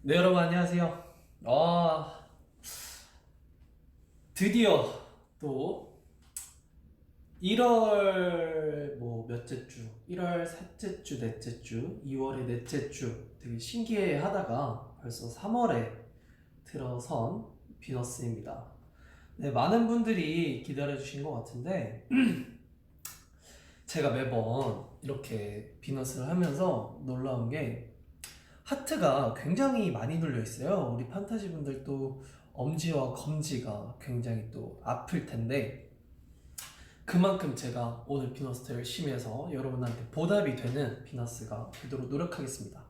네, 여러분 안녕하세요. 아, 드디어 또 1월 뭐 몇째 주, 1월 셋째 주, 넷째 주, 2월의 넷째 주 되게 신기해 하다가 벌써 3월에 들어선 비너스입니다. 네, 많은 분들이 기다려주신 것 같은데 제가 매번 이렇게 비너스를 하면서 놀라운 게 하트가 굉장히 많이 눌려 있어요. 우리 판타지 분들도 엄지와 검지가 굉장히 또 아플 텐데 그만큼 제가 오늘 비너스 열심히 해서 여러분한테 보답이 되는 비너스가 되도록 노력하겠습니다.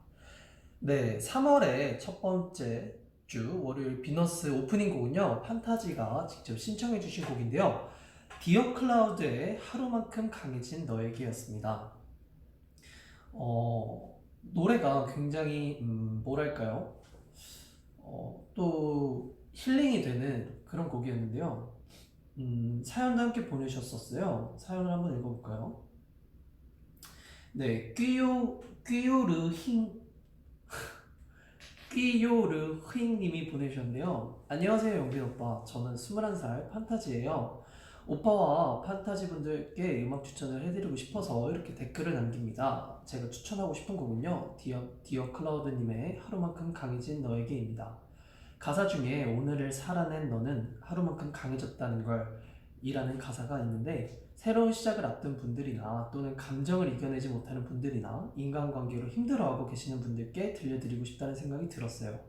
네, 3월의 첫 번째 주 월요일 비너스 오프닝 곡은요, 판타지가 직접 신청해 주신 곡인데요, 디어 클라우드의 하루만큼 강해진 너에게였습니다. 노래가 굉장히 뭐랄까요? 또 힐링이 되는 그런 곡이었는데요. 사연도 함께 보내셨었어요. 사연을 한번 읽어볼까요? 네, 끼요르힝님이 보내주셨네요. 안녕하세요, 영빈 오빠. 저는 21살 판타지예요. 오빠와 판타지 분들께 음악 추천을 해드리고 싶어서 이렇게 댓글을 남깁니다. 제가 추천하고 싶은 곡은요, 디어 클라우드님의 하루만큼 강해진 너에게입니다. 가사 중에 오늘을 살아낸 너는 하루만큼 강해졌다는 걸 이라는 가사가 있는데, 새로운 시작을 앞둔 분들이나 또는 감정을 이겨내지 못하는 분들이나 인간관계로 힘들어하고 계시는 분들께 들려드리고 싶다는 생각이 들었어요.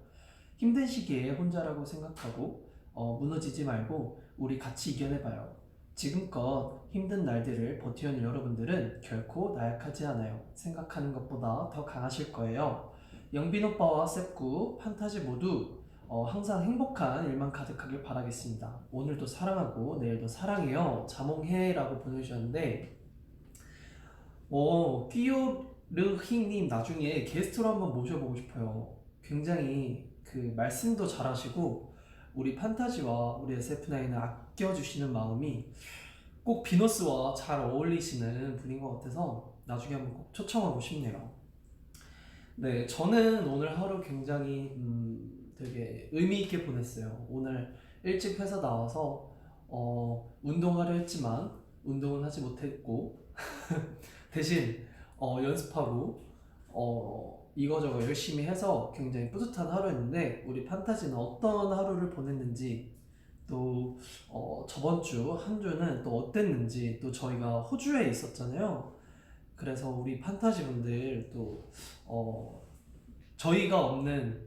힘든 시기에 혼자라고 생각하고 무너지지 말고 우리 같이 이겨내봐요. 지금껏 힘든 날들을 버텨온 여러분들은 결코 나약하지 않아요. 생각하는 것보다 더 강하실 거예요. 영빈 오빠와 셉구, 판타지 모두 항상 행복한 일만 가득하길 바라겠습니다. 오늘도 사랑하고 내일도 사랑해요. 자몽해라고 보내주셨는데, 끼요르히님 나중에 게스트로 한번 모셔보고 싶어요. 굉장히 그 말씀도 잘하시고 우리 판타지와 우리 SF9을 아껴주시는 마음이 꼭 비너스와 잘 어울리시는 분인 것 같아서 나중에 한번 꼭 초청하고 싶네요. 네, 저는 오늘 하루 굉장히 되게 의미 있게 보냈어요. 오늘 일찍 회사 나와서 운동하려 했지만 운동은 하지 못했고 대신 연습하고 이거저거 열심히 해서 굉장히 뿌듯한 하루였는데, 우리 판타지는 어떤 하루를 보냈는지, 또 저번 주 한 주는 또 어땠는지, 또 저희가 호주에 있었잖아요. 그래서 우리 판타지 분들 또 저희가 없는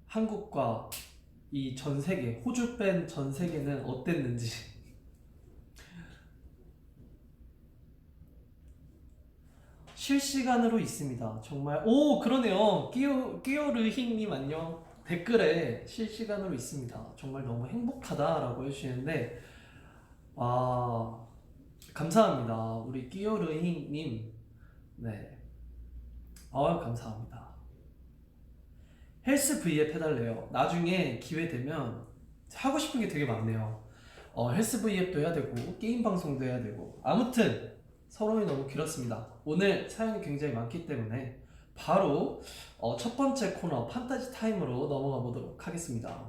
한국과 이 전 세계, 호주 뺀 전 세계는 어땠는지 실시간으로 있습니다. 정말 그러네요. 끼오르힝님 안녕. 댓글에 실시간으로 있습니다. 정말 너무 행복하다라고 해주시는데, 아, 감사합니다. 우리 끼오르힝님. 네, 감사합니다. 헬스 V앱 해달래요. 나중에 기회 되면 하고 싶은 게 되게 많네요. 헬스 V앱도 해야 되고 게임 방송도 해야 되고, 아무튼 서론이 너무 길었습니다. 오늘 사연이 굉장히 많기 때문에 바로 첫 번째 코너 판타지 타임으로 넘어가 보도록 하겠습니다.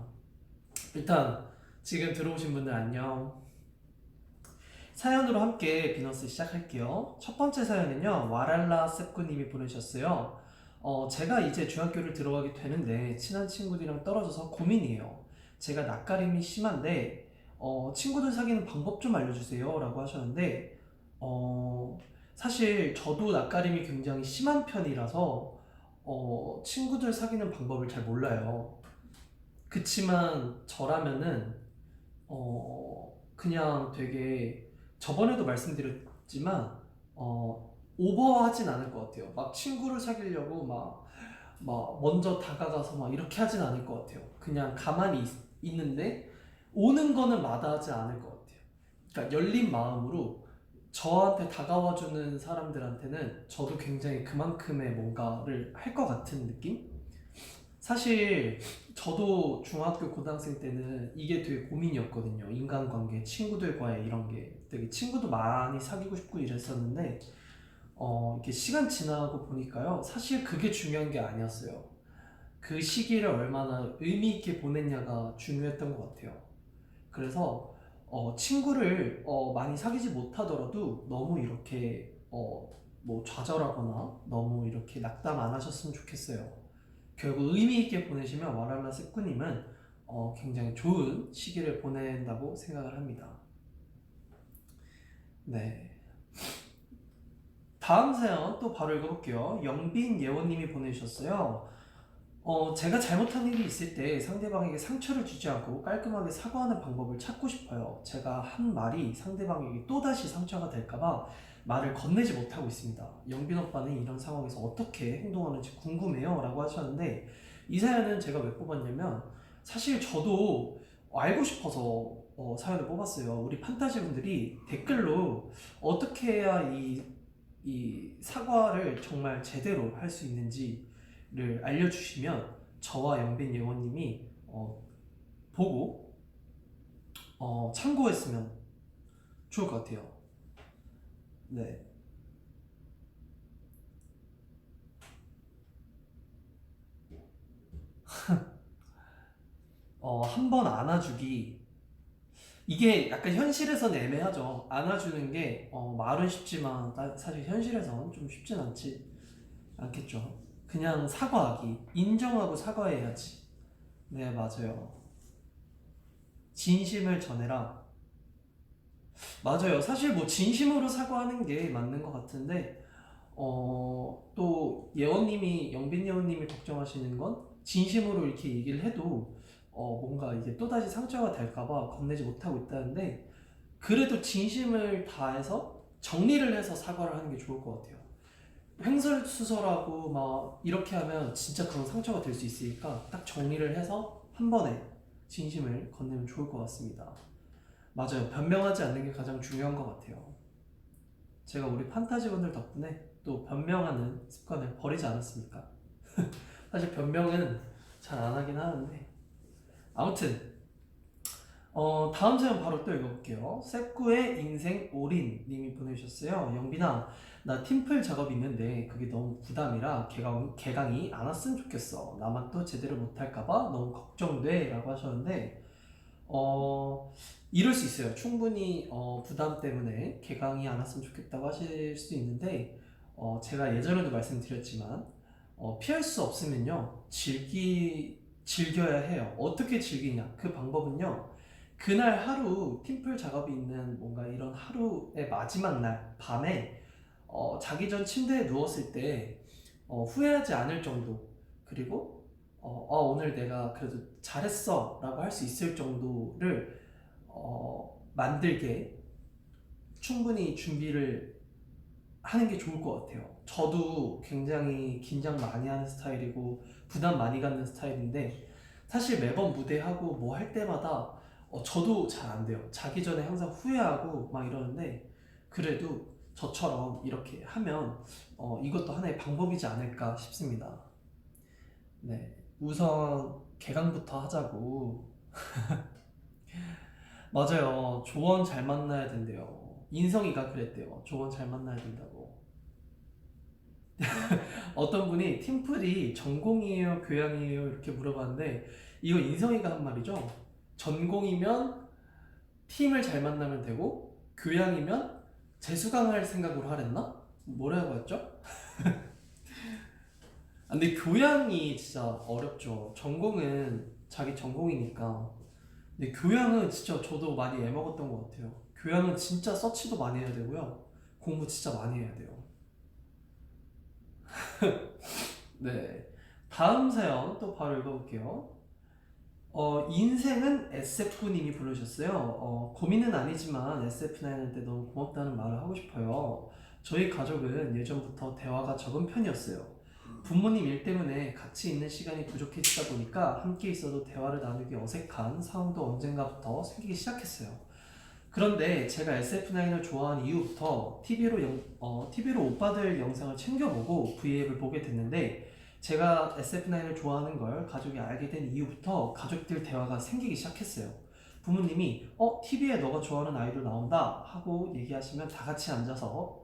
일단 지금 들어오신 분들 안녕. 사연으로 함께 비너스 시작할게요. 첫 번째 사연은요, 와랄라 셉구님이 보내셨어요. 제가 이제 중학교를 들어가게 되는데 친한 친구들이랑 떨어져서 고민이에요. 제가 낯가림이 심한데 친구들 사귀는 방법 좀 알려주세요 라고 하셨는데, 사실 저도 낯가림이 굉장히 심한 편이라서 친구들 사귀는 방법을 잘 몰라요. 그치만 저라면은 그냥 되게, 저번에도 말씀드렸지만 오버하진 않을 것 같아요. 막 친구를 사귀려고 막 먼저 다가가서 막 이렇게 하진 않을 것 같아요. 그냥 가만히 있는데 오는 거는 마다하지 않을 것 같아요. 그러니까 열린 마음으로 저한테 다가와주는 사람들한테는 저도 굉장히 그만큼의 뭔가를 할 것 같은 느낌? 사실 저도 중학교 고등학생 때는 이게 되게 고민이었거든요. 인간관계, 친구들과의 이런 게 되게 친구도 많이 사귀고 싶고 이랬었는데, 이렇게 시간 지나고 보니까요, 사실 그게 중요한 게 아니었어요. 그 시기를 얼마나 의미 있게 보냈냐가 중요했던 것 같아요. 그래서 친구를 많이 사귀지 못하더라도 너무 이렇게 뭐 좌절하거나 너무 이렇게 낙담 안 하셨으면 좋겠어요. 결국 의미 있게 보내시면 와랄라 세꾸님은 굉장히 좋은 시기를 보낸다고 생각을 합니다. 네. 다음 사연 또 바로 읽어볼게요. 영빈 예원님이 보내주셨어요. 제가 잘못한 일이 있을 때 상대방에게 상처를 주지 않고 깔끔하게 사과하는 방법을 찾고 싶어요. 제가 한 말이 상대방에게 또다시 상처가 될까봐 말을 건네지 못하고 있습니다. 영빈 오빠는 이런 상황에서 어떻게 행동하는지 궁금해요 라고 하셨는데, 이 사연은 제가 왜 뽑았냐면 사실 저도 알고 싶어서 사연을 뽑았어요. 우리 판타지 분들이 댓글로 어떻게 해야 이 사과를 정말 제대로 할 수 있는지를 알려주시면 저와 영빈 예원님이 보고 참고했으면 좋을 것 같아요. 네. 한 번 안아주기, 이게 약간 현실에서는 애매하죠. 안아주는 게 말은 쉽지만 사실 현실에서는 좀 쉽진 않겠죠. 그냥 사과하기, 인정하고 사과해야지. 네, 맞아요. 진심을 전해라. 맞아요. 사실 뭐 진심으로 사과하는 게 맞는 것 같은데, 또 예원님이, 영빈 예원님이 걱정하시는 건 진심으로 이렇게 얘기를 해도 뭔가 이게 또다시 상처가 될까봐 건네지 못하고 있다는데, 그래도 진심을 다해서 정리를 해서 사과를 하는 게 좋을 것 같아요. 횡설수설하고 막 이렇게 하면 진짜 그런 상처가 될 수 있으니까 딱 정리를 해서 한 번에 진심을 건네면 좋을 것 같습니다. 맞아요. 변명하지 않는 게 가장 중요한 것 같아요. 제가 우리 판타지분들 덕분에 또 변명하는 습관을 버리지 않았습니까? 사실 변명은 잘 안 하긴 하는데, 아무튼 다음 사연 바로 또 읽어볼게요. 세꾸의 인생 올인 님이 보내주셨어요. 영빈아, 나 팀플 작업이 있는데 그게 너무 부담이라 개강이 안 왔으면 좋겠어. 나만 또 제대로 못할까봐 너무 걱정돼 라고 하셨는데, 이럴 수 있어요. 충분히 부담 때문에 개강이 안 왔으면 좋겠다고 하실 수 있는데, 제가 예전에도 말씀드렸지만 피할 수 없으면요 즐겨야 해요. 어떻게 즐기냐? 그 방법은요, 그날 하루 팀플 작업이 있는 뭔가 이런 하루의 마지막 날 밤에 자기 전 침대에 누웠을 때 후회하지 않을 정도, 그리고 오늘 내가 그래도 잘했어 라고 할 수 있을 정도를 만들게 충분히 준비를 하는 게 좋을 것 같아요. 저도 굉장히 긴장 많이 하는 스타일이고 부담 많이 갖는 스타일인데, 사실 매번 무대하고 뭐 할 때마다 저도 잘 안 돼요. 자기 전에 항상 후회하고 막 이러는데, 그래도 저처럼 이렇게 하면 이것도 하나의 방법이지 않을까 싶습니다. 네, 우선 개강부터 하자고. 맞아요. 조언 잘 만나야 된대요. 인성이가 그랬대요. 조언 잘 만나야 된다고. 어떤 분이 팀플이 전공이에요, 교양이에요 이렇게 물어봤는데, 이거 인성이가 한 말이죠. 전공이면 팀을 잘 만나면 되고, 교양이면 재수강할 생각으로 하랬나? 뭐라고 했죠? 근데 교양이 진짜 어렵죠. 전공은 자기 전공이니까. 근데 교양은 진짜 저도 많이 애먹었던 것 같아요. 교양은 진짜 서치도 많이 해야 되고요. 공부 진짜 많이 해야 돼요. 네. 다음 사연 또 바로 읽어볼게요. 인생은 SF님이 부르셨어요. 고민은 아니지만 SF9한테 너무 고맙다는 말을 하고 싶어요. 저희 가족은 예전부터 대화가 적은 편이었어요. 부모님 일 때문에 같이 있는 시간이 부족해지다 보니까 함께 있어도 대화를 나누기 어색한 상황도 언젠가부터 생기기 시작했어요. 그런데 제가 SF9을 좋아한 이후부터 TV로 오빠들 영상을 챙겨보고 V앱을 보게 됐는데, 제가 SF9을 좋아하는 걸 가족이 알게 된 이후부터 가족들 대화가 생기기 시작했어요. 부모님이 TV에 너가 좋아하는 아이돌 나온다 하고 얘기하시면 다 같이 앉아서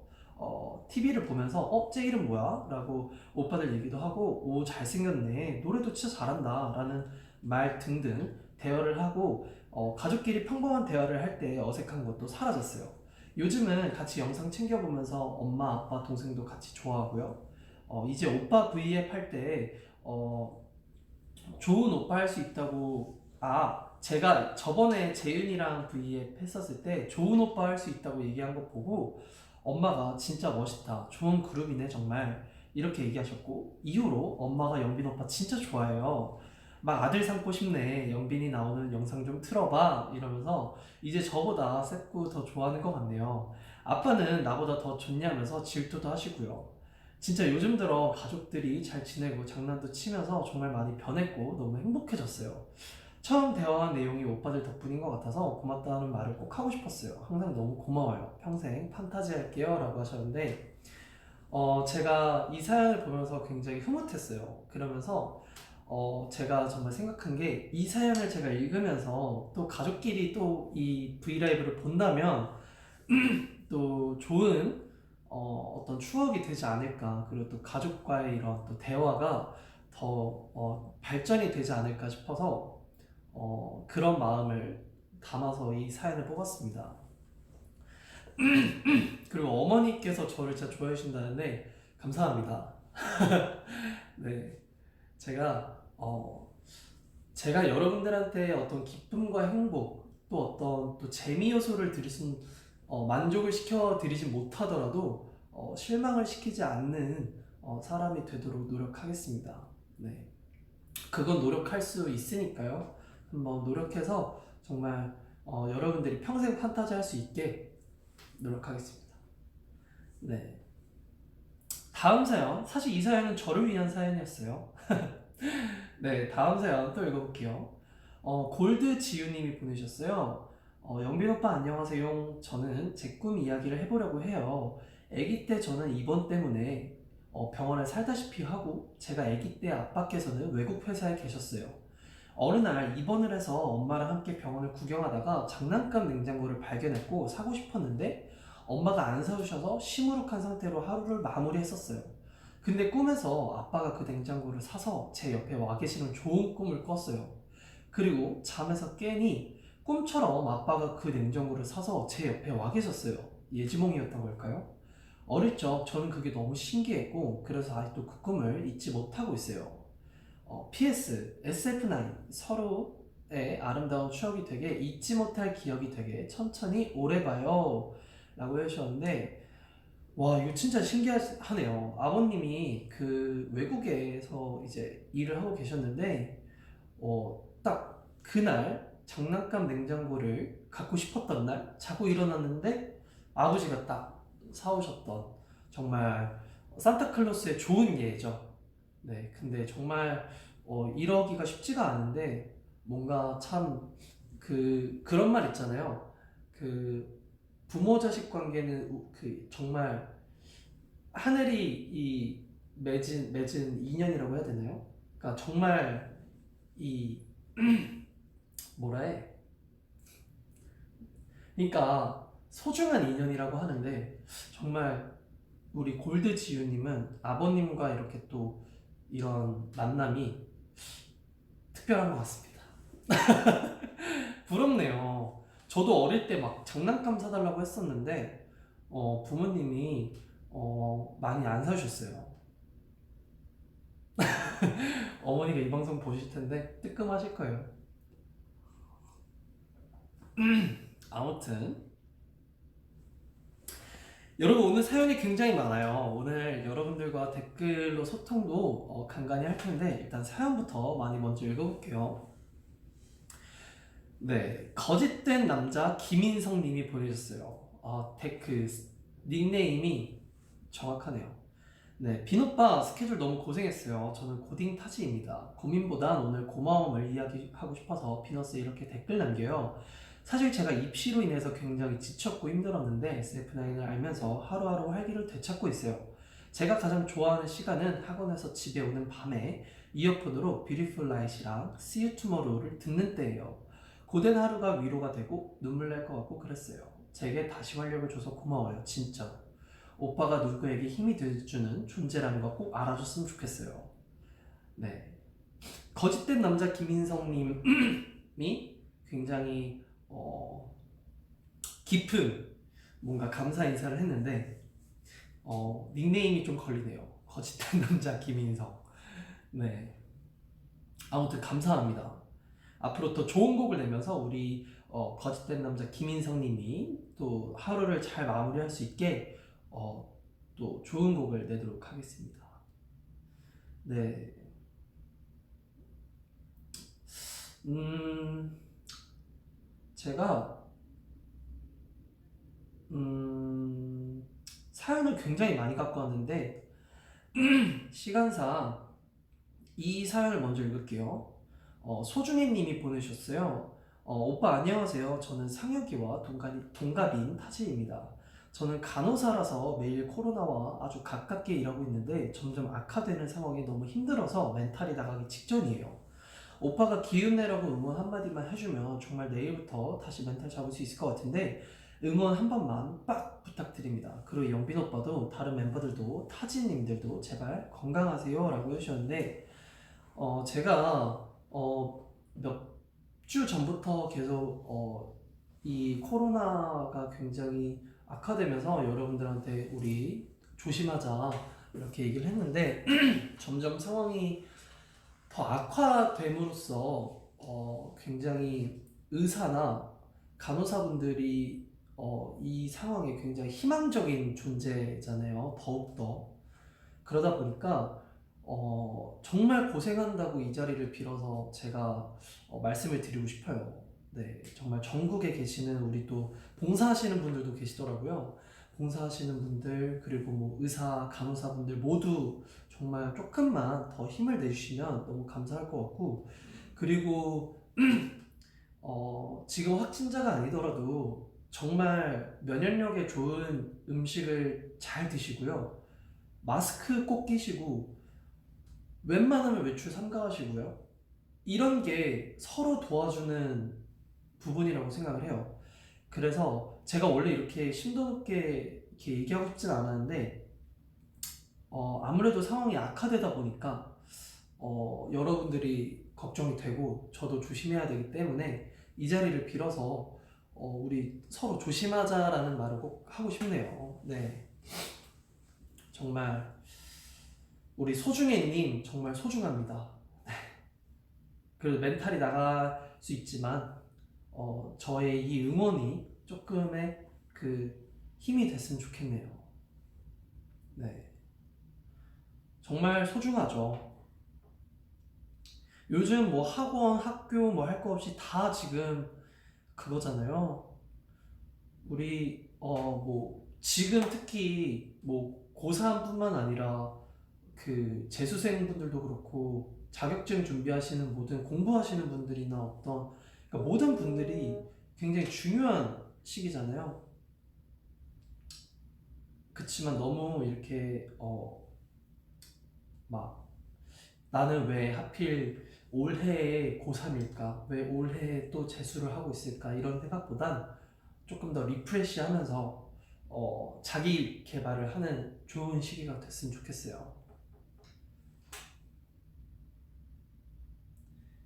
TV를 보면서 쟤 이름 뭐야? 라고 오빠들 얘기도 하고 오 잘생겼네 노래도 진짜 잘한다 라는 말 등등 대화를 하고 가족끼리 평범한 대화를 할 때 어색한 것도 사라졌어요. 요즘은 같이 영상 챙겨보면서 엄마, 아빠, 동생도 같이 좋아하고요. 이제 오빠 V앱 할 때 좋은 오빠 할 수 있다고 제가 저번에 재윤이랑 V앱 했었을 때 좋은 오빠 할 수 있다고 얘기한 거 보고 엄마가 진짜 멋있다 좋은 그룹이네 정말 이렇게 얘기하셨고 이후로 엄마가 영빈 오빠 진짜 좋아해요. 막 아들 삼고 싶네 영빈이 나오는 영상 좀 틀어봐 이러면서 이제 저보다 세꾸 더 좋아하는 것 같네요. 아빠는 나보다 더 좋냐면서 질투도 하시고요. 진짜 요즘 들어 가족들이 잘 지내고 장난도 치면서 정말 많이 변했고 너무 행복해졌어요. 처음 대화한 내용이 오빠들 덕분인 것 같아서 고맙다는 말을 꼭 하고 싶었어요. 항상 너무 고마워요. 평생 판타지 할게요. 라고 하셨는데, 제가 이 사연을 보면서 굉장히 흐뭇했어요. 그러면서, 제가 정말 생각한 게 이 사연을 제가 읽으면서 또 가족끼리 또 이 브이라이브를 본다면 또 좋은 어떤 추억이 되지 않을까. 그리고 또 가족과의 이런 또 대화가 더 발전이 되지 않을까 싶어서 그런 마음을 담아서 이 사연을 뽑았습니다. 그리고 어머니께서 저를 진짜 좋아해 주신다는데 감사합니다. 네, 제가 제가 여러분들한테 어떤 기쁨과 행복 또 어떤 또 재미 요소를 드릴 수 만족을 시켜 드리지 못하더라도 실망을 시키지 않는 사람이 되도록 노력하겠습니다. 네, 그건 노력할 수 있으니까요. 한번 노력해서 정말 여러분들이 평생 판타지 할 수 있게 노력하겠습니다. 네. 다음 사연. 사실 이 사연은 저를 위한 사연이었어요. 네, 다음 사연 또 읽어볼게요. 골드 지유님이 보내셨어요. 영빈 오빠 안녕하세요. 저는 제 꿈 이야기를 해보려고 해요. 아기 때 저는 입원 때문에 병원에 살다시피 하고 제가 아기 때 아빠께서는 외국 회사에 계셨어요. 어느 날 입원을 해서 엄마랑 함께 병원을 구경하다가 장난감 냉장고를 발견했고 사고 싶었는데 엄마가 안 사주셔서 시무룩한 상태로 하루를 마무리했었어요. 근데 꿈에서 아빠가 그 냉장고를 사서 제 옆에 와 계시는 좋은 꿈을 꿨어요. 그리고 잠에서 깨니 꿈처럼 아빠가 그 냉장고를 사서 제 옆에 와 계셨어요. 예지몽이었던 걸까요? 어릴 적 저는 그게 너무 신기했고 그래서 아직도 그 꿈을 잊지 못하고 있어요. PS, SF9 서로의 아름다운 추억이 되게 잊지 못할 기억이 되게 천천히 오래 가요 라고 해주셨는데 와 이거 진짜 신기하네요. 아버님이 그 외국에서 이제 일을 하고 계셨는데 딱 그날 장난감 냉장고를 갖고 싶었던 날 자고 일어났는데 아버지가 딱 사오셨던 정말 산타클로스의 좋은 예죠. 네, 근데 정말 이러기가 쉽지가 않은데 뭔가 참 그런 말 있잖아요. 그 부모 자식 관계는 그 정말 하늘이 이 맺은 인연이라고 해야 되나요? 그러니까 정말 이 뭐라 해? 그러니까 소중한 인연이라고 하는데 정말 우리 골드 지유님은 아버님과 이렇게 또 이런 만남이 특별한 것 같습니다. 부럽네요. 저도 어릴 때 막 장난감 사달라고 했었는데 부모님이 많이 안 사주셨어요. 어머니가 이 방송 보실 텐데 뜨끔하실 거예요. 아무튼 여러분 오늘 사연이 굉장히 많아요. 오늘 여러분들과 댓글로 소통도 간간히 할 텐데 일단 사연부터 많이 먼저 읽어볼게요. 네, 거짓된 남자 김인성 님이 보내주셨어요. 그 닉네임이 정확하네요. 네, 빈오빠 스케줄 너무 고생했어요. 저는 고딩 타지입니다. 고민보단 오늘 고마움을 이야기하고 싶어서 비너스에 이렇게 댓글 남겨요. 사실 제가 입시로 인해서 굉장히 지쳤고 힘들었는데 SF9을 알면서 하루하루 활기를 되찾고 있어요. 제가 가장 좋아하는 시간은 학원에서 집에 오는 밤에 이어폰으로 Beautiful Light이랑 See You Tomorrow를 듣는 때예요. 고된 하루가 위로가 되고 눈물 날 것 같고 그랬어요. 제게 다시 활력을 줘서 고마워요. 진짜. 오빠가 누구에게 힘이 돼주는 존재라는 거 꼭 알아줬으면 좋겠어요. 네. 거짓된 남자 김인성님이 굉장히 깊은 뭔가 감사 인사를 했는데 닉네임이 좀 걸리네요. 거짓된 남자 김인성. 네. 아무튼 감사합니다. 앞으로 더 좋은 곡을 내면서 우리 거짓된 남자 김인성님이 또 하루를 잘 마무리할 수 있게 또 좋은 곡을 내도록 하겠습니다. 네. 제가 사연을 굉장히 많이 갖고 왔는데 시간상 이 사연을 먼저 읽을게요. 소중해님이 보내주셨어요. 오빠 안녕하세요. 저는 상혁이와 동갑인 타지입니다. 저는 간호사라서 매일 코로나와 아주 가깝게 일하고 있는데 점점 악화되는 상황이 너무 힘들어서 멘탈이 나가기 직전이에요. 오빠가 기운 내라고 응원 한마디만 해주면 정말 내일부터 다시 멘탈 잡을 수 있을 것 같은데 응원 한 번만 빡 부탁드립니다. 그리고 영빈 오빠도 다른 멤버들도 타지님들도 제발 건강하세요 라고 해주셨는데 제가 몇 주 전부터 계속 이 코로나가 굉장히 악화되면서 여러분들한테 우리 조심하자 이렇게 얘기를 했는데 점점 상황이 더 악화됨으로써 굉장히 의사나 간호사분들이 이 상황에 굉장히 희망적인 존재잖아요. 더욱더 그러다 보니까 정말 고생한다고 이 자리를 빌어서 제가 말씀을 드리고 싶어요. 네, 정말 전국에 계시는 우리 또 봉사하시는 분들도 계시더라고요. 봉사하시는 분들 그리고 뭐 의사, 간호사분들 모두 정말 조금만 더 힘을 내주시면 너무 감사할 것 같고 그리고 지금 확진자가 아니더라도 정말 면역력에 좋은 음식을 잘 드시고요. 마스크 꼭 끼시고 웬만하면 외출 삼가하시고요. 이런 게 서로 도와주는 부분이라고 생각을 해요. 그래서 제가 원래 이렇게 심도 높게 이렇게 얘기하고 싶진 않았는데 아무래도 상황이 악화되다 보니까 여러분들이 걱정이 되고 저도 조심해야 되기 때문에 이 자리를 빌어서 우리 서로 조심하자라는 말을 꼭 하고 싶네요. 네, 정말 우리 소중해님 정말 소중합니다. 그래도 멘탈이 나갈 수 있지만 저의 이 응원이 조금의 그 힘이 됐으면 좋겠네요. 네, 정말 소중하죠. 요즘 뭐 학원, 학교 뭐 할 거 없이 다 지금 그거잖아요. 우리 뭐 지금 특히 뭐 고3뿐만 아니라 그 재수생분들도 그렇고 자격증 준비하시는 모든 공부하시는 분들이나 그러니까 모든 분들이 굉장히 중요한 시기잖아요. 그치만 너무 이렇게 막 나는 왜 하필 올해에 고3일까? 왜 올해에 또 재수를 하고 있을까? 이런 생각보단 조금 더 리프레시 하면서 자기 개발을 하는 좋은 시기가 됐으면 좋겠어요.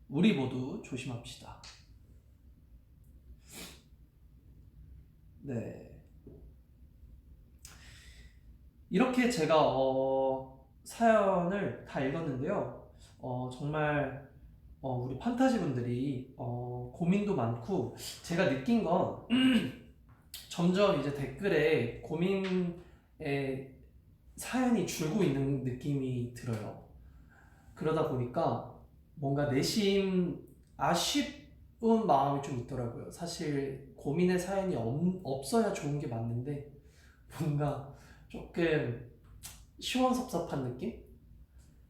우리 모두 조심합시다. 네. 이렇게 제가 사연을 다 읽었는데요. 정말 우리 판타지 분들이 고민도 많고 제가 느낀 건 점점 이제 댓글에 고민의 사연이 줄고 있는 느낌이 들어요. 그러다 보니까 뭔가 내심 아쉬운 마음이 좀 있더라고요. 사실 고민의 사연이 없어야 좋은 게 맞는데 뭔가 조금 시원섭섭한 느낌?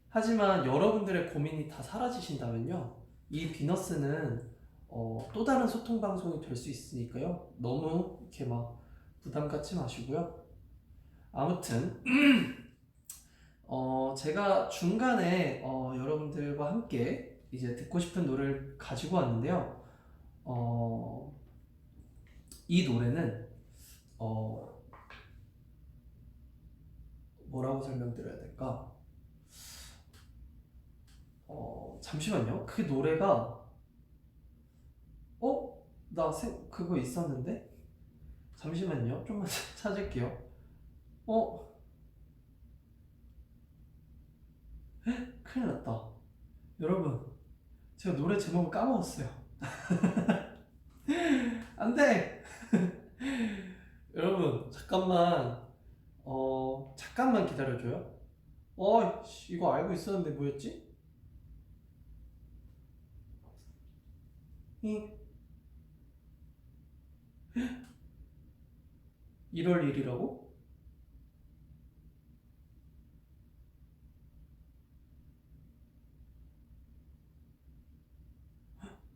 하지만 여러분들의 고민이 다 사라지신다면요, 이 비너스는 또 다른 소통 방송이 될 수 있으니까요. 너무 이렇게 막 부담 갖지 마시고요. 아무튼 제가 중간에 여러분들과 함께 이제 듣고 싶은 노래를 가지고 왔는데요. 이 노래는 뭐라고 설명드려야 될까? 잠시만요. 그 노래가 나 그거 있었는데? 잠시만요. 좀만 찾을게요. 어? 큰일 났다. 여러분, 제가 노래 제목을 까먹었어요. 안 돼! 여러분, 잠깐만 기다려줘요. 이거 알고 있었는데 뭐였지? 1월 1일이라고?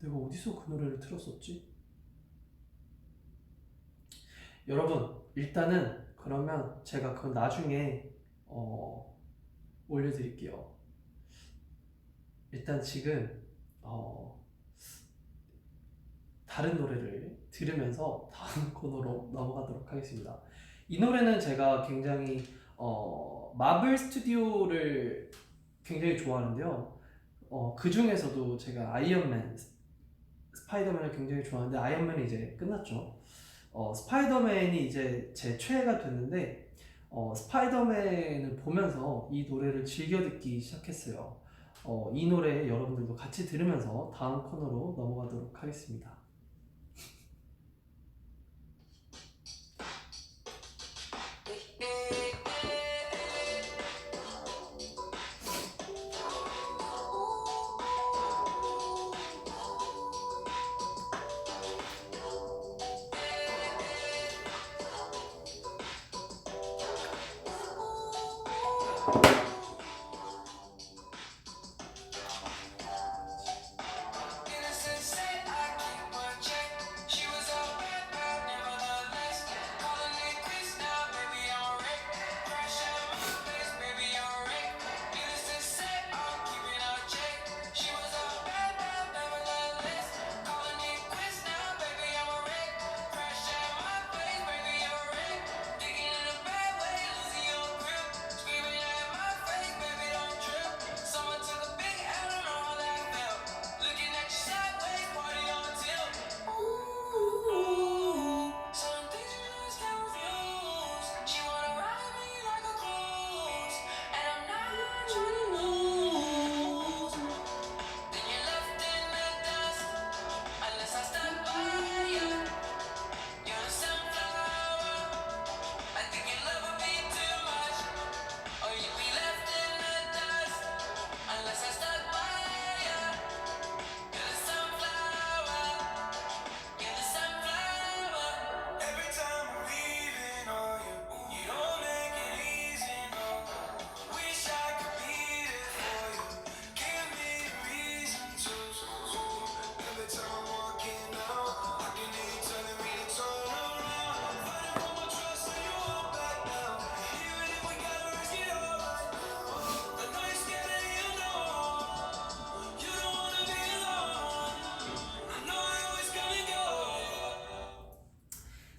내가 어디서 그 노래를 틀었었지? 여러분, 일단은 그러면 제가 그건 나중에 올려드릴게요. 일단 지금 다른 노래를 들으면서 다음 코너로 넘어가도록 하겠습니다. 이 노래는 제가 굉장히 마블 스튜디오를 굉장히 좋아하는데요. 그 중에서도 제가 아이언맨, 스파이더맨을 굉장히 좋아하는데 아이언맨이 이제 끝났죠. 스파이더맨이 이제 제 최애가 됐는데 스파이더맨을 보면서 이 노래를 즐겨 듣기 시작했어요. 이 노래 여러분들도 같이 들으면서 다음 코너로 넘어가도록 하겠습니다.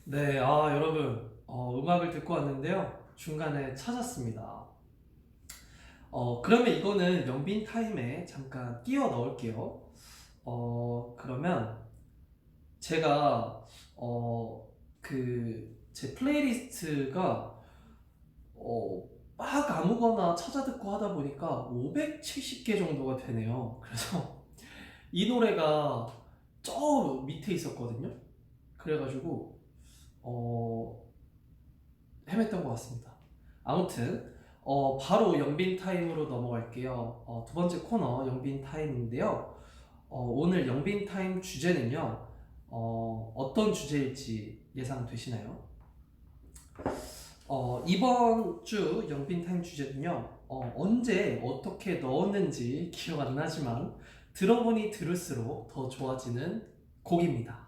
네, 여러분, 음악을 듣고 왔는데요. 중간에 찾았습니다. 그러면 이거는 영빈 타임에 잠깐 끼워 넣을게요. 그러면 제가, 제 플레이리스트가, 막 아무거나 찾아 듣고 하다 보니까 570개 정도가 되네요. 그래서 이 노래가 저 밑에 있었거든요. 그래가지고, 헤맸던 것 같습니다. 아무튼 바로 영빈 타임으로 넘어갈게요. 두 번째 코너 영빈 타임인데요. 오늘 영빈 타임 주제는요. 어떤 주제일지 예상되시나요? 이번 주 영빈 타임 주제는요. 언제 어떻게 넣었는지 기억 안 나지만 들어보니 들을수록 더 좋아지는 곡입니다.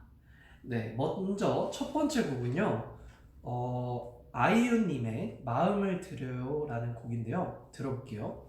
네, 먼저 첫 번째 곡은요. 아이유님의 마음을 들여요 라는 곡인데요. 들어볼게요.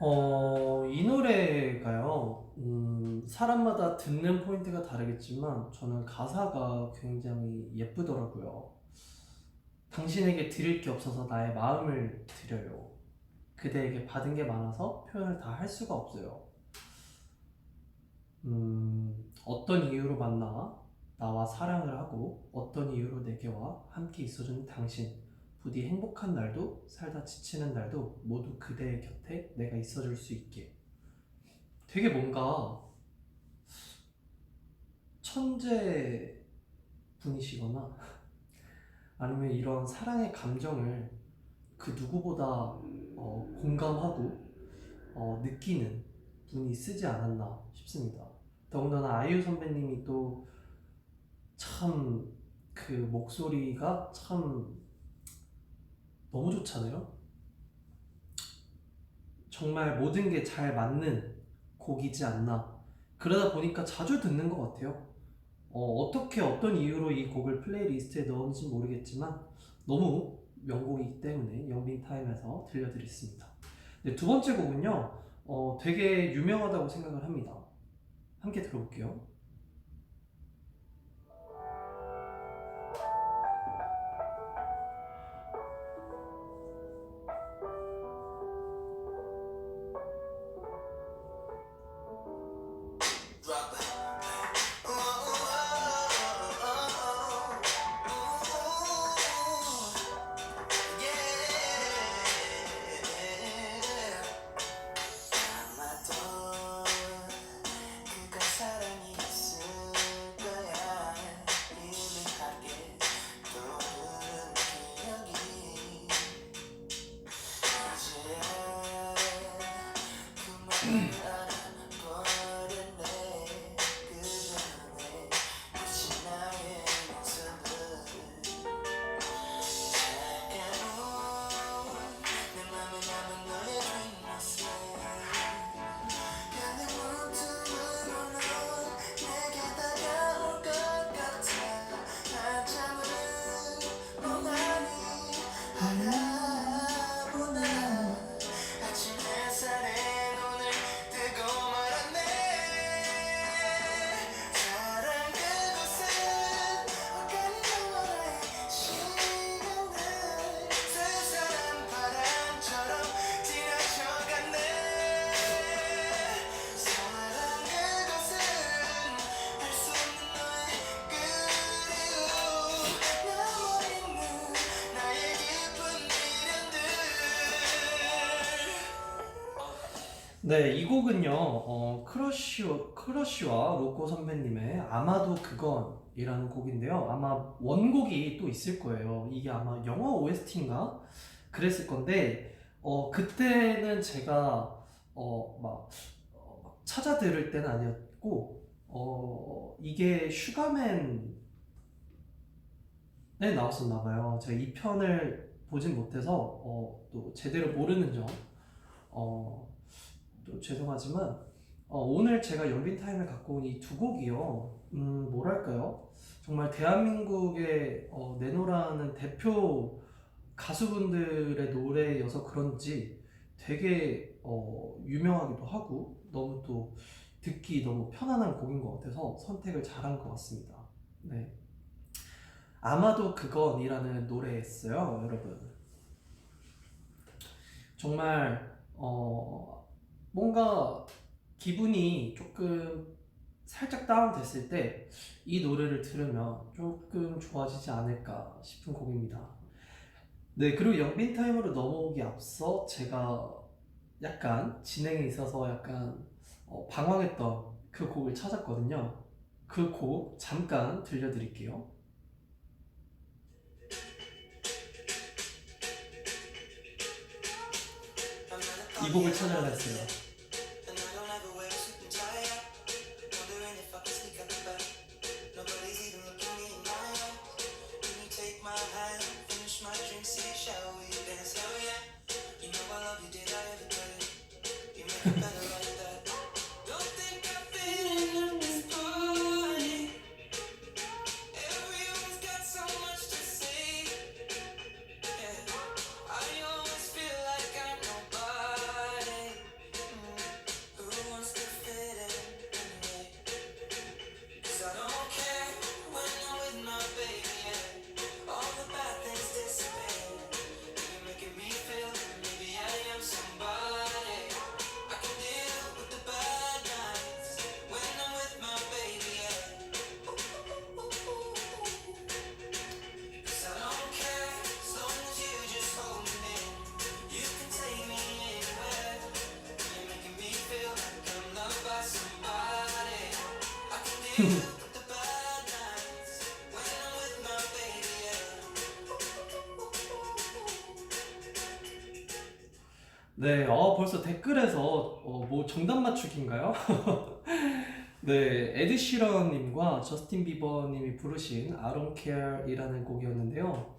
이 노래가요, 사람마다 듣는 포인트가 다르겠지만, 저는 가사가 굉장히 예쁘더라고요. 당신에게 드릴 게 없어서 나의 마음을 드려요. 그대에게 받은 게 많아서 표현을 다 할 수가 없어요. 어떤 이유로 만나 나와 사랑을 하고 어떤 이유로 내게와 함께 있어준 당신, 부디 행복한 날도 살다 지치는 날도 모두 그대의 곁에 내가 있어줄 수 있게. 되게 뭔가 천재 분이시거나 아니면 이런 사랑의 감정을 그 누구보다 공감하고 느끼는 분이 쓰지 않았나 싶습니다. 더군다나 아이유 선배님이 또 참 그 목소리가 참 너무 좋잖아요. 정말 모든 게 잘 맞는 곡이지 않나. 그러다 보니까 자주 듣는 것 같아요. 어떻게 어떤 이유로 이 곡을 플레이리스트에 넣었는지 모르겠지만 너무 명곡이기 때문에 영빈타임에서 들려드렸습니다. 네, 두 번째 곡은요, 되게 유명하다고 생각을 합니다. 함께 들어볼게요. 네, 이 곡은요, 크러쉬와 로꼬 선배님의 아마도 그건이라는 곡인데요. 아마 원곡이 또 있을 거예요. 이게 아마 영화 OST인가? 그랬을 건데, 그때는 제가, 막 찾아 들을 때는 아니었고, 이게 슈가맨에 나왔었나 봐요. 제가 이 편을 보진 못해서, 또 제대로 모르는 점, 어, 또 죄송하지만 오늘 제가 연빈타임을 갖고 온 이 두 곡이요, 뭐랄까요, 정말 대한민국의 내노라는 대표 가수분들의 노래여서 그런지 되게 유명하기도 하고 너무 또 듣기 너무 편안한 곡인 것 같아서 선택을 잘한 것 같습니다. 네, 아마도 그건이라는 노래였어요, 여러분. 정말 뭔가 기분이 조금 살짝 다운됐을 때 이 노래를 들으면 조금 좋아지지 않을까 싶은 곡입니다. 네, 그리고 영빈 타임으로 넘어오기 앞서 제가 약간 진행에 있어서 약간 방황했던 그 곡을 찾았거든요. 그 곡 잠깐 들려드릴게요. 이 곡을 찾아라 했어요. 네, 벌써 댓글에서 뭐 정답 맞추기인가요? 네, 에드 시런님과 저스틴 비버님이 부르신 I Don't Care이라는 곡이었는데요.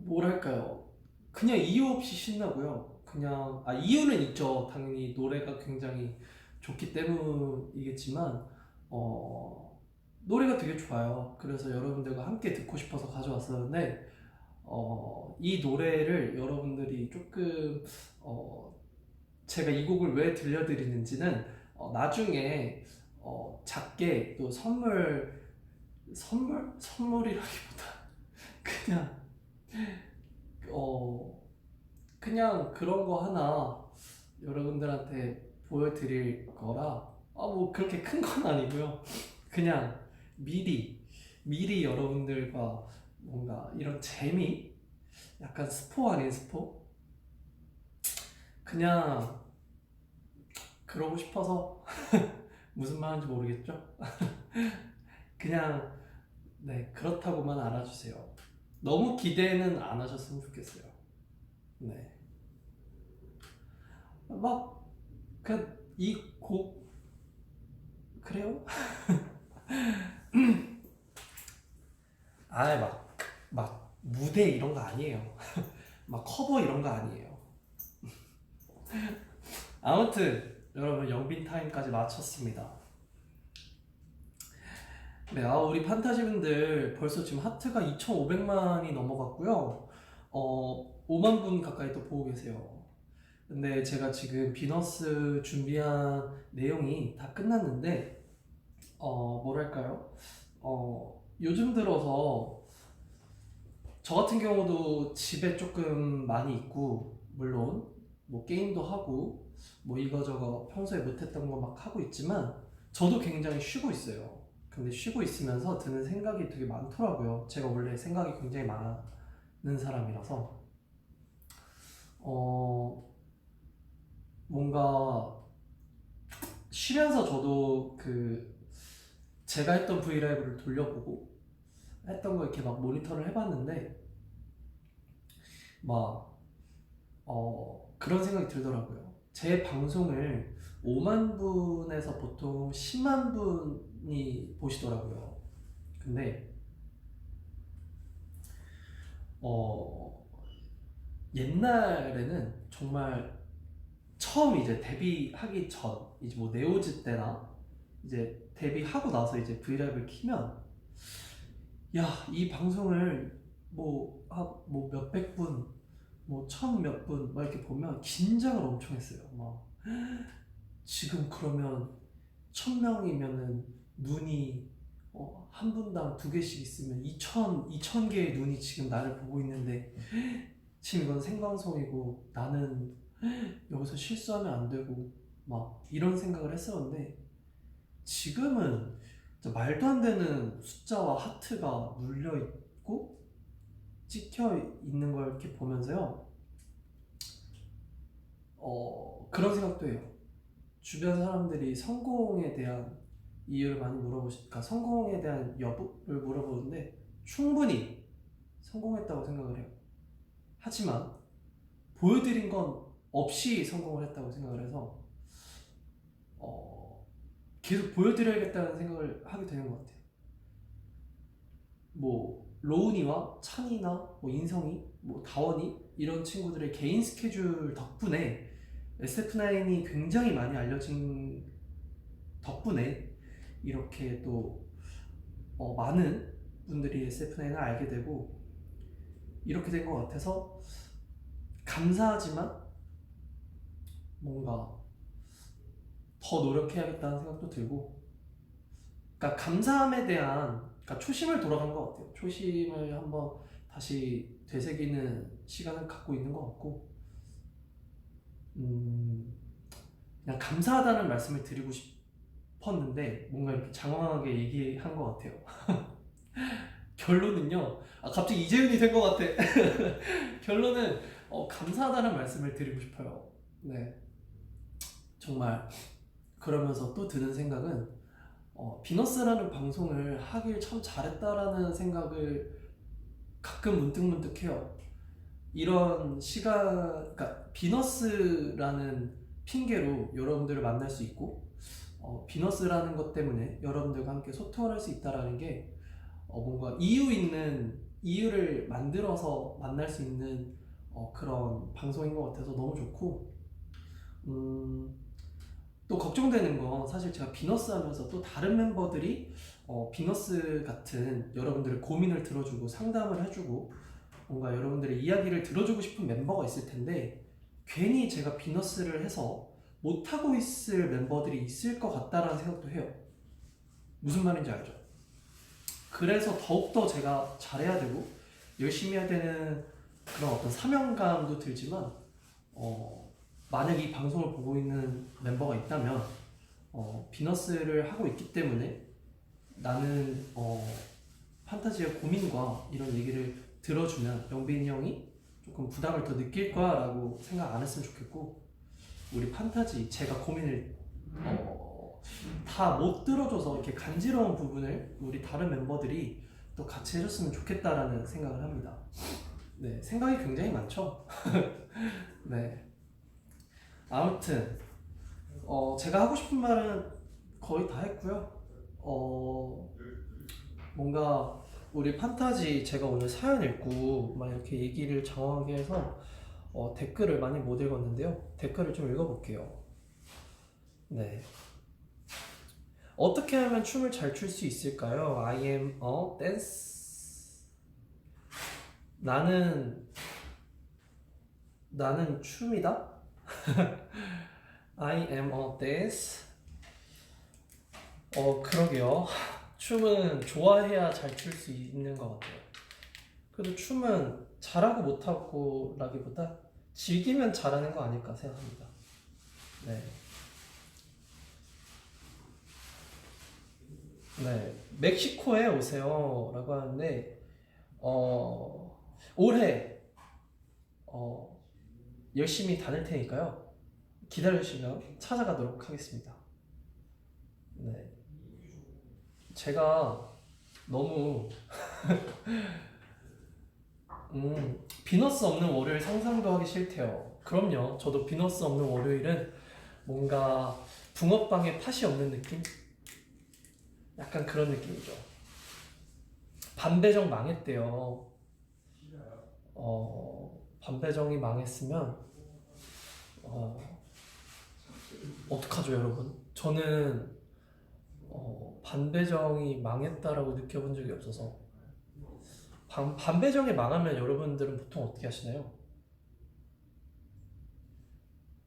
뭐랄까요? 그냥 이유 없이 신나고요. 그냥 이유는 있죠. 당연히 노래가 굉장히 좋기 때문이겠지만 노래가 되게 좋아요. 그래서 여러분들과 함께 듣고 싶어서 가져왔었는데 이 노래를 여러분들이 조금 제가 이 곡을 왜 들려드리는지는 나중에 작게 또 선물이라기보다 그냥 어 그냥 그런 거 하나 여러분들한테 보여드릴 거라 뭐 그렇게 큰 건 아니고요. 그냥 미리 여러분들과 뭔가 이런 재미? 약간 스포 아닌 스포? 그냥 그러고 싶어서 무슨 말인지 모르겠죠? 그냥 네 그렇다고만 알아주세요. 너무 기대는 안 하셨으면 좋겠어요. 네. 막 그 이 곡 그래요? 막 무대 이런 거 아니에요. 막 커버 이런 거 아니에요. 아무튼 여러분 영빈 타임까지 마쳤습니다. 네, 우리 판타지 분들 벌써 지금 하트가 2,500만이 넘어갔고요. 5만 분 가까이 또 보고 계세요. 근데 제가 지금 비너스 준비한 내용이 다 끝났는데 뭐랄까요? 요즘 들어서 저 같은 경우도 집에 조금 많이 있고 물론 뭐 게임도 하고 뭐 이거저거 평소에 못했던 거 막 하고 있지만 저도 굉장히 쉬고 있어요. 근데 쉬고 있으면서 드는 생각이 되게 많더라고요. 제가 원래 생각이 굉장히 많은 사람이라서 뭔가 쉬면서 저도 그 제가 했던 브이라이브를 돌려보고 했던 거 이렇게 막 모니터를 해봤는데 막 그런 생각이 들더라고요. 제 방송을 5만 분에서 보통 10만 분이 보시더라고요. 근데 옛날에는 정말 처음 이제 데뷔하기 전 이제 뭐 네오즈 때나 이제 데뷔하고 나서 이제 브이라이브를 키면 야, 이 방송을 뭐 몇백 분, 뭐 천 몇 분, 막 이렇게 보면 긴장을 엄청 했어요. 막 지금 그러면 1,000명이면은 눈이 한 분당 두 개씩 있으면 2천 개의 눈이 지금 나를 보고 있는데 지금 이건 생방송이고 나는 여기서 실수하면 안 되고 막 이런 생각을 했었는데 지금은 진짜 말도 안 되는 숫자와 하트가 눌려 있고 찍혀 있는 걸 이렇게 보면서요. 그런 생각도 해요. 주변 사람들이 성공에 대한 이유를 많이 그러니까 성공에 대한 여부를 물어보는데 충분히 성공했다고 생각을 해요. 하지만 보여드린 건 없이 성공을 했다고 생각을 해서 계속 보여드려야겠다는 생각을 하게 되는 것 같아요. 뭐 로운이와 찬이나 뭐 인성이, 뭐 다원이 이런 친구들의 개인 스케줄 덕분에 SF9이 굉장히 많이 알려진 덕분에 이렇게 또 많은 분들이 SF9을 알게 되고 이렇게 된 것 같아서 감사하지만 뭔가 더 노력해야겠다는 생각도 들고 그러니까 감사함에 대한 그러니까 초심을 돌아간 것 같아요. 초심을 한번 다시 되새기는 시간을 갖고 있는 것 같고 그냥 감사하다는 말씀을 드리고 싶었는데 뭔가 이렇게 장황하게 얘기한 것 같아요. 결론은요. 갑자기 이재윤이 된 것 같아. 결론은 감사하다는 말씀을 드리고 싶어요. 네, 정말 그러면서 또 드는 생각은 비너스라는 방송을 하길 참 잘했다라는 생각을 가끔 문득문득 해요. 이런 그러니까 비너스라는 핑계로 여러분들을 만날 수 있고, 비너스라는 것 때문에 여러분들과 함께 소통을 할 수 있다라는 게 뭔가 이유를 만들어서 만날 수 있는 그런 방송인 것 같아서 너무 좋고, 또 걱정되는 건 사실 제가 비너스 하면서 또 다른 멤버들이 비너스 같은 여러분들의 고민을 들어주고 상담을 해주고 뭔가 여러분들의 이야기를 들어주고 싶은 멤버가 있을 텐데, 괜히 제가 비너스를 해서 못하고 있을 멤버들이 있을 것 같다라는 생각도 해요. 무슨 말인지 알죠? 그래서 더욱더 제가 잘해야 되고 열심히 해야 되는 그런 어떤 사명감도 들지만, 만약 이 방송을 보고 있는 멤버가 있다면 비너스를 하고 있기 때문에 나는 판타지의 고민과 이런 얘기를 들어주면 영빈이 형이 조금 부담을 더 느낄 거야 라고 생각 안 했으면 좋겠고, 우리 판타지 제가 고민을 다 못 들어줘서 이렇게 간지러운 부분을 우리 다른 멤버들이 또 같이 해줬으면 좋겠다라는 생각을 합니다. 네, 생각이 굉장히 많죠? 네. 아무튼 제가 하고 싶은 말은 거의 다 했고요. 뭔가 우리 판타지 제가 오늘 사연 읽고 막 이렇게 얘기를 장황하게 해서 댓글을 많이 못 읽었는데요. 댓글을 좀 읽어볼게요. 네. 어떻게 하면 춤을 잘 출 수 있을까요? I am a dance. 나는 춤이다? I am a dance. 그러게요. 춤은 좋아해야 잘 출 수 있는 것 같아요. 그래도 춤은 잘하고 못하고 라기보다 즐기면 잘하는 거 아닐까 생각합니다. 네. 네. 멕시코에 오세요 라고 하는데, 올해 열심히 다닐 테니까요. 기다려주시면 찾아가도록 하겠습니다. 네. 제가 너무 비너스 없는 월요일 상상도 하기 싫대요. 그럼요. 저도 비너스 없는 월요일은 뭔가 붕어빵에 팥이 없는 느낌? 약간 그런 느낌이죠. 반배정 망했대요. 반배정이 망했으면 어떡하죠, 여러분? 저는 반배정이 망했다라고 느껴본 적이 없어서. 반배정이 망하면 여러분들은 보통 어떻게 하시나요?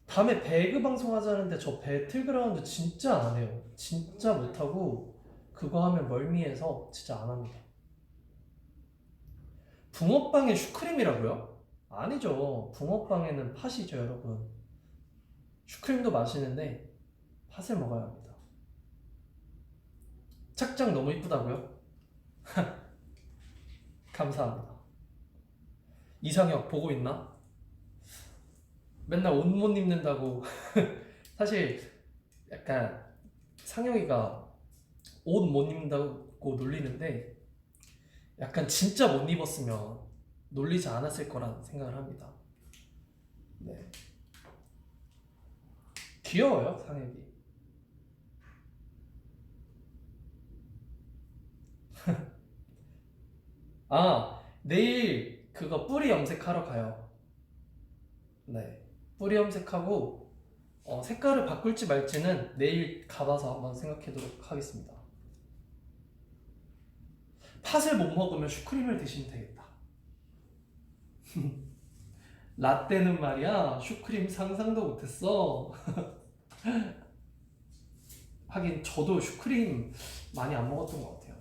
다음에 배그 방송 하자는데 저 배틀그라운드 진짜 안 해요. 진짜 못하고 그거 하면 멀미해서 진짜 안 합니다. 붕어빵에 슈크림이라고요? 아니죠. 붕어빵에는 팥이죠, 여러분. 슈크림도 맛있는데 팥을 먹어야 합니다. 착장 너무 이쁘다고요? 감사합니다. 이상혁 보고 있나? 맨날 옷 못 입는다고. 사실 약간 상혁이가 옷 못 입는다고 놀리는데, 약간 진짜 못 입었으면 놀리지 않았을 거란 생각을 합니다. 네. 귀여워요, 상혁이. 내일 그거 뿌리 염색하러 가요. 네. 뿌리 염색하고 색깔을 바꿀지 말지는 내일 가봐서 한번 생각해보도록 하겠습니다. 팥을 못 먹으면 슈크림을 드시면 되겠다. 라떼는 말이야, 슈크림 상상도 못했어. 하긴 저도 슈크림 많이 안 먹었던 것 같아요.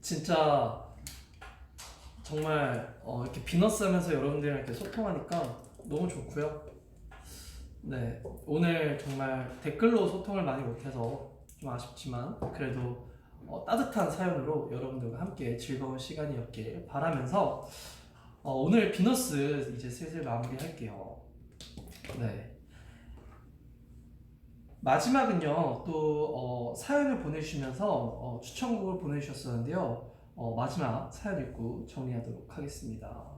진짜 정말 이렇게 비너스 하면서 여러분들이랑 이렇게 소통하니까 너무 좋고요. 네, 오늘 정말 댓글로 소통을 많이 못해서 좀 아쉽지만 그래도 따뜻한 사연으로 여러분들과 함께 즐거운 시간이었길 바라면서 오늘 비너스 이제 슬슬 마무리할게요. 네. 마지막은요, 또 사연을 보내주시면서 추천곡을 보내주셨었는데요. 마지막 사연 읽고 정리하도록 하겠습니다.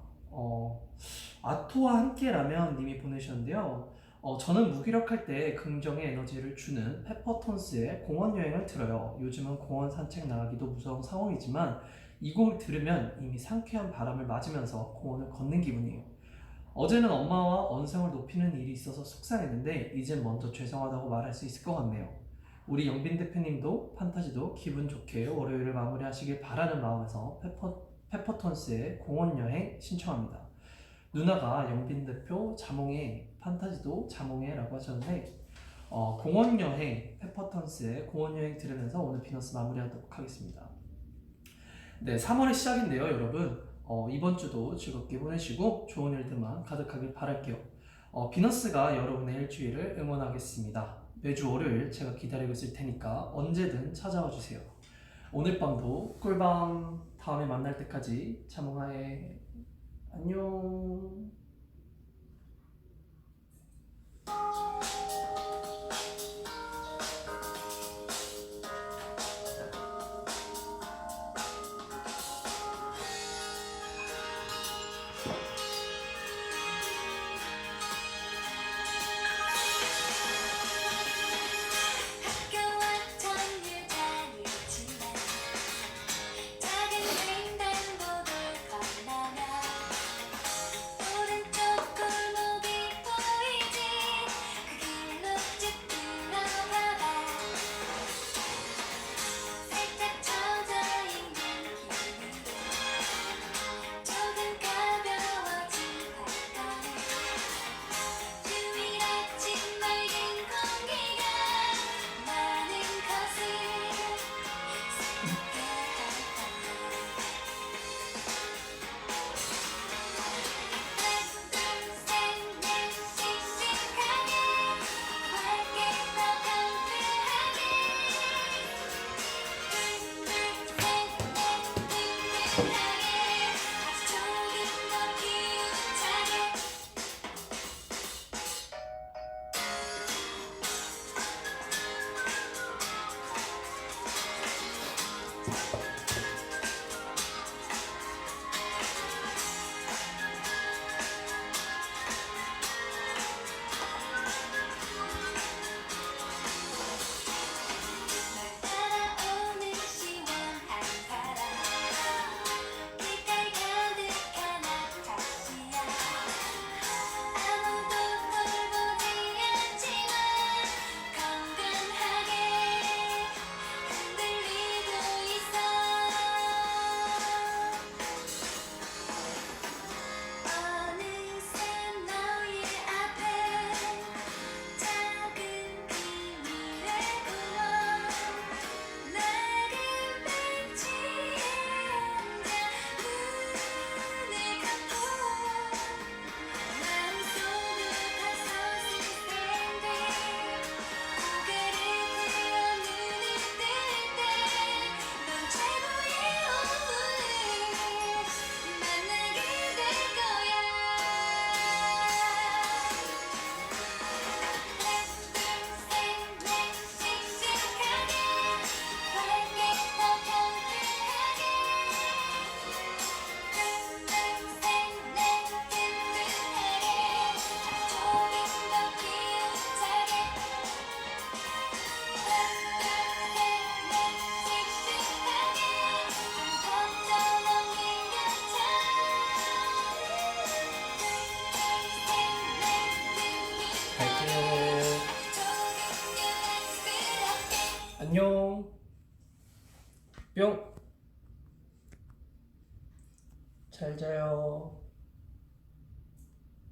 아토와 함께라면 님이 보내주셨는데요. 저는 무기력할 때 긍정의 에너지를 주는 페퍼톤스의 공원 여행을 들어요. 요즘은 공원 산책 나가기도 무서운 상황이지만 이 곡을 들으면 이미 상쾌한 바람을 맞으면서 공원을 걷는 기분이에요. 어제는 엄마와 언성을 높이는 일이 있어서 속상했는데 이젠 먼저 죄송하다고 말할 수 있을 것 같네요. 우리 영빈 대표님도 판타지도 기분 좋게 월요일을 마무리하시길 바라는 마음에서 페퍼톤스의 공원 여행 신청합니다. 누나가 영빈 대표 자몽해 판타지도 자몽해라고 하셨는데 공원 여행 페퍼톤스의 공원 여행 들으면서 오늘 비너스 마무리하도록 하겠습니다. 네, 3월의 시작인데요, 여러분. 이번 주도 즐겁게 보내시고 좋은 일들만 가득하길 바랄게요. 비너스가 여러분의 일주일을 응원하겠습니다. 매주 월요일 제가 기다리고 있을 테니까 언제든 찾아와 주세요. 오늘 밤도 꿀밤. 다음에 만날 때까지 자몽하에 안녕. 학교와 정류장이지만 작은 횡단보도 건너면 오른쪽 골목이 보이지. 그 길로 쭉 들어가봐. 살짝 젖어있는 기분이 조금 가벼워진 발걸음. 주위 아침 맑은 공기가 많은 것을 숨게 하다. 하나 둘셋넷 씩씩하게 밝게 더 경쾌하게. 둘둘셋넷 든든하게 아주 조금 더 기운차게. 널 따라오는 시원한 바람 길가에 가득한 아카시아. 아무도 돌보지 않지만 건강하게 흔들리고 있어. 어느새 너의 앞에 작은 비밀의 구멍. 낡은 벤치에 앉아 눈을 감고 마음속으로 다섯을 텐데 고개를 들어 눈을 뜰 때 넌 최고의 오후를 만나게 될 거야. 하나 둘셋넷 씩씩하게 밝게 더 경쾌하게. 둘둘셋넷 든든하게 아주 조금 더 기운차게. 하나 둘셋넷 씩씩하게 좀 더 넘긴 곁차. 둘둘셋넷 갈게. 조금 유난스럽게. 안녕. 뿅. 잘 자요.